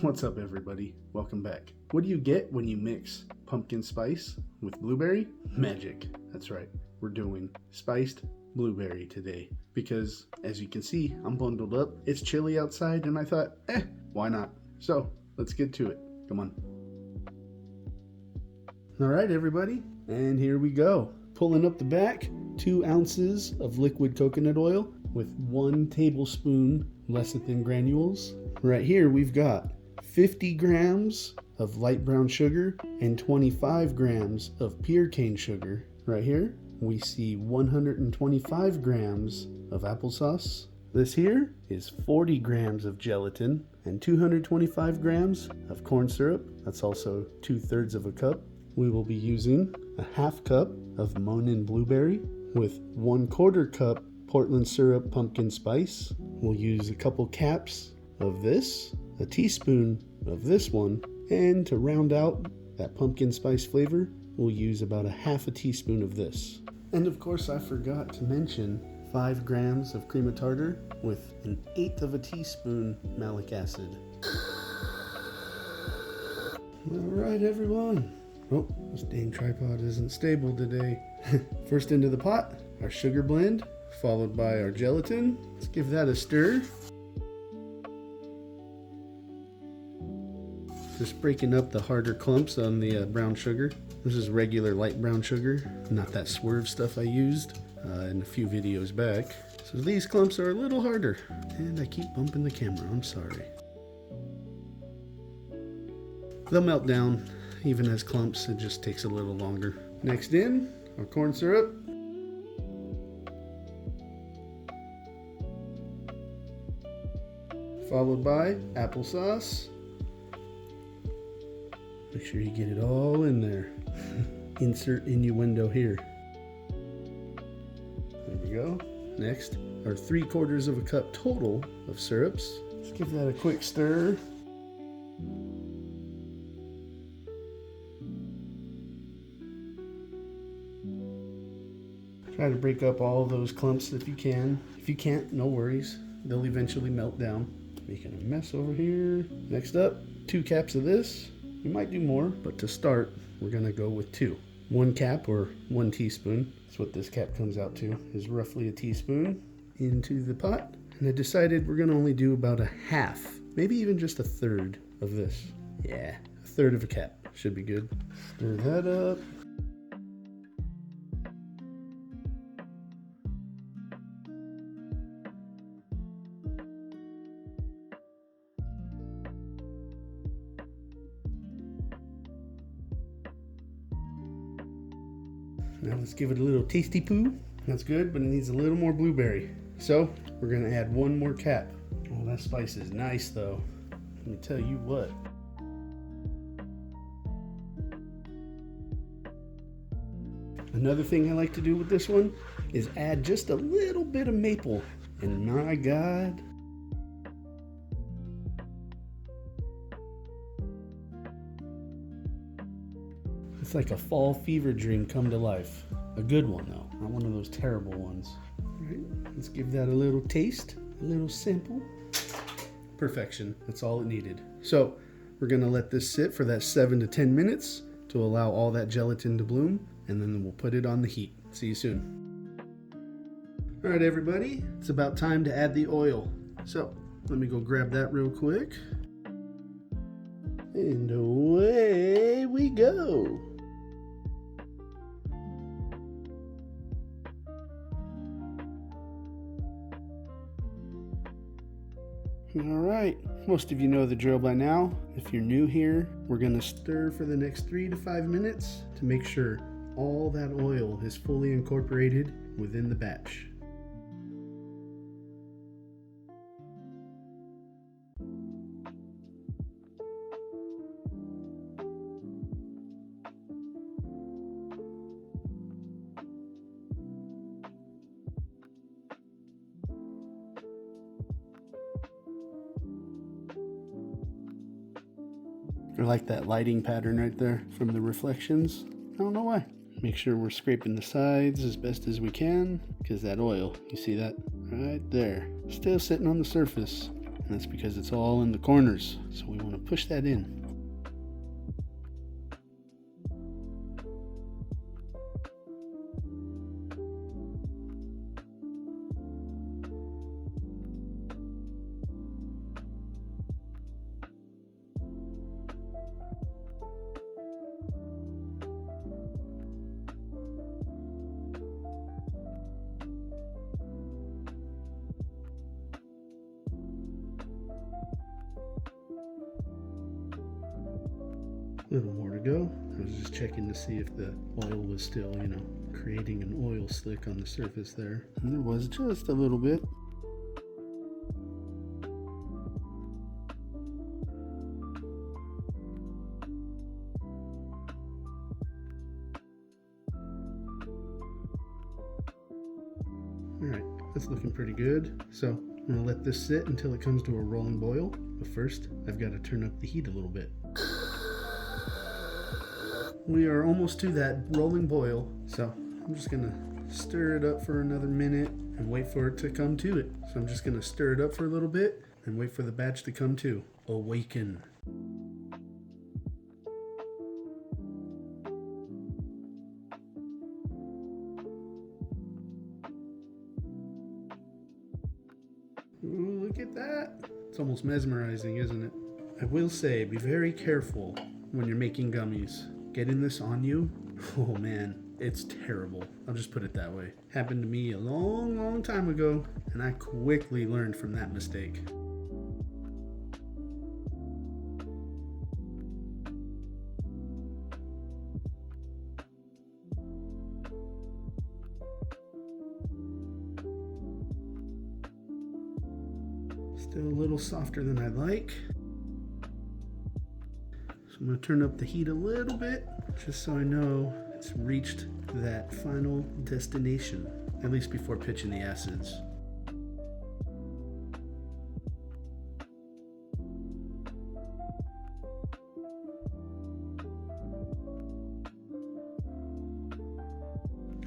What's up, everybody? Welcome back. What do you get when you mix pumpkin spice with blueberry? Magic. That's right. We're doing spiced blueberry today because, as you can see, I'm bundled up. It's chilly outside and I thought, why not? So let's get to it. Come on. All right, everybody. And here we go. Pulling up the back, 2 ounces of liquid coconut oil with 1 tablespoon lecithin granules. Right here, we've got 50 grams of light brown sugar and 25 grams of pure cane sugar. Right here, we see 125 grams of applesauce. This here is 40 grams of gelatin and 225 grams of corn syrup. That's also 2/3 of a cup. We will be using a 1/2 cup of Monin blueberry with 1/4 cup Portland syrup pumpkin spice. We'll use a couple caps of this, a teaspoon of this one, and to round out that pumpkin spice flavor, we'll use about a 1/2 teaspoon of this. And of course, I forgot to mention 5 grams of cream of tartar with 1/8 of a teaspoon malic acid. All right, everyone. Oh, this dang tripod isn't stable today. First into the pot, our sugar blend, followed by our gelatin. Let's give that a stir. Just breaking up the harder clumps on the brown sugar. This is regular light brown sugar, not that swerve stuff I used in a few videos back. So these clumps are a little harder. And I keep bumping the camera, I'm sorry. They'll melt down even as clumps, it just takes a little longer. Next in, our corn syrup. Followed by applesauce. Make sure you get it all in there. Insert innuendo here. There we go. Next, our 3/4 of a cup total of syrups. Let's give that a quick stir. Try to break up all those clumps if you can. If you can't, no worries. They'll eventually melt down. Making a mess over here. Next up, 2 caps of this. We might do more, but to start, we're gonna go with 2. 1 cap or 1 teaspoon. That's what this cap comes out to, is roughly a teaspoon into the pot. And I decided we're gonna only do about a 1/2, maybe even just a 1/3 of this. Yeah, a 1/3 of a cap should be good. Stir that up. Now let's give it a little tasty poo. That's good, but it needs a little more blueberry. So we're gonna add 1 more cap. Oh, that spice is nice though. Let me tell you what. Another thing I like to do with this one is add just a little bit of maple. And my God, it's like a fall fever dream come to life. A good one though, not one of those terrible ones. All right, let's give that a little taste, a little sample. Perfection, that's all it needed. So we're gonna let this sit for that 7 to 10 minutes to allow all that gelatin to bloom, and then we'll put it on the heat. See you soon. All right, everybody, it's about time to add the oil. So let me go grab that real quick. And away we go. All right, most of you know the drill by now. If you're new here, we're gonna stir for the next 3 to 5 minutes to make sure all that oil is fully incorporated within the batch. I like that lighting pattern right there from the reflections. I don't know why. Make sure we're scraping the sides as best as we can, because that oil, you see that right there, still sitting on the surface. and that's because it's all in the corners. So we want to push that in. A little more to go. I was just checking to see if the oil was still, creating an oil slick on the surface there. And there was just a little bit. Alright, that's looking pretty good. So I'm going to let this sit until it comes to a rolling boil. But first, I've got to turn up the heat a little bit. We are almost to that rolling boil, so I'm just gonna stir it up for another minute and wait for it to come to it. So I'm just gonna stir it up for a little bit and wait for the batch to come to. Awaken. Ooh, look at that. It's almost mesmerizing, isn't it? I will say, be very careful when you're making gummies. Getting this on you, oh man, it's terrible. I'll just put it that way. Happened to me a long time ago, and I quickly learned from that mistake. Still a little softer than I'd like. So I'm going to turn up the heat a little bit, just so I know it's reached that final destination, at least before pitching the acids.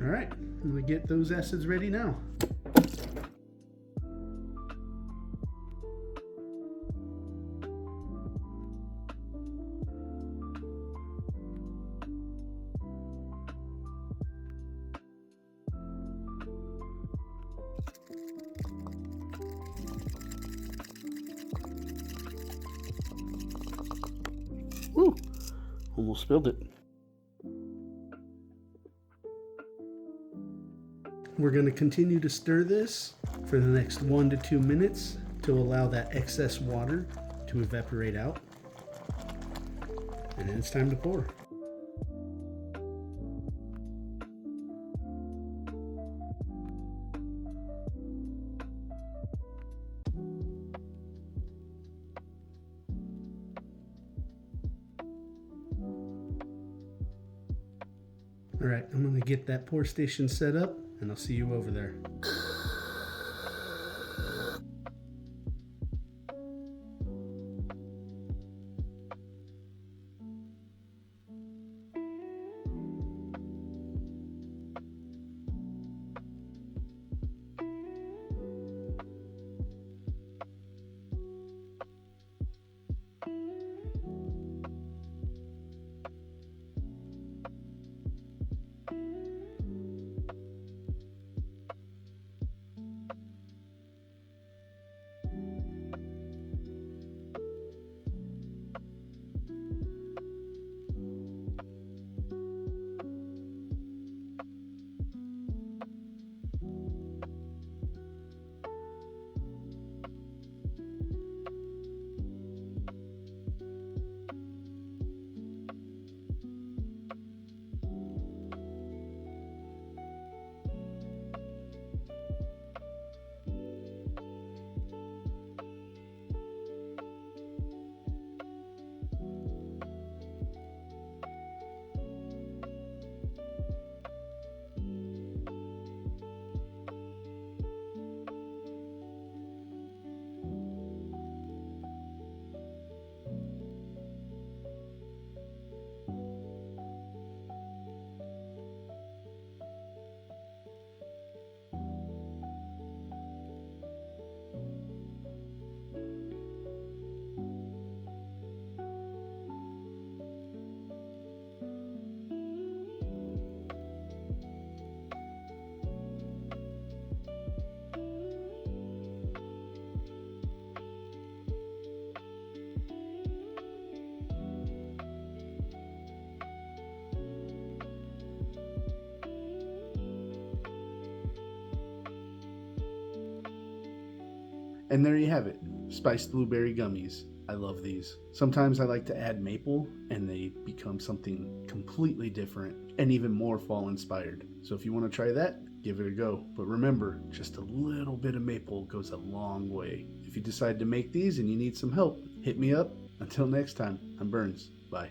All right, I'm going to get those acids ready now. Woo! Almost spilled it. We're going to continue to stir this for the next 1 to 2 minutes to allow that excess water to evaporate out. And then it's time to pour. All right, I'm going to get that pour station set up, and I'll see you over there. And there you have it, spiced blueberry gummies. I love these. Sometimes I like to add maple and they become something completely different and even more fall inspired. So if you want to try that, give it a go. But remember, just a little bit of maple goes a long way. If you decide to make these and you need some help, hit me up. Until next time, I'm Burns. Bye.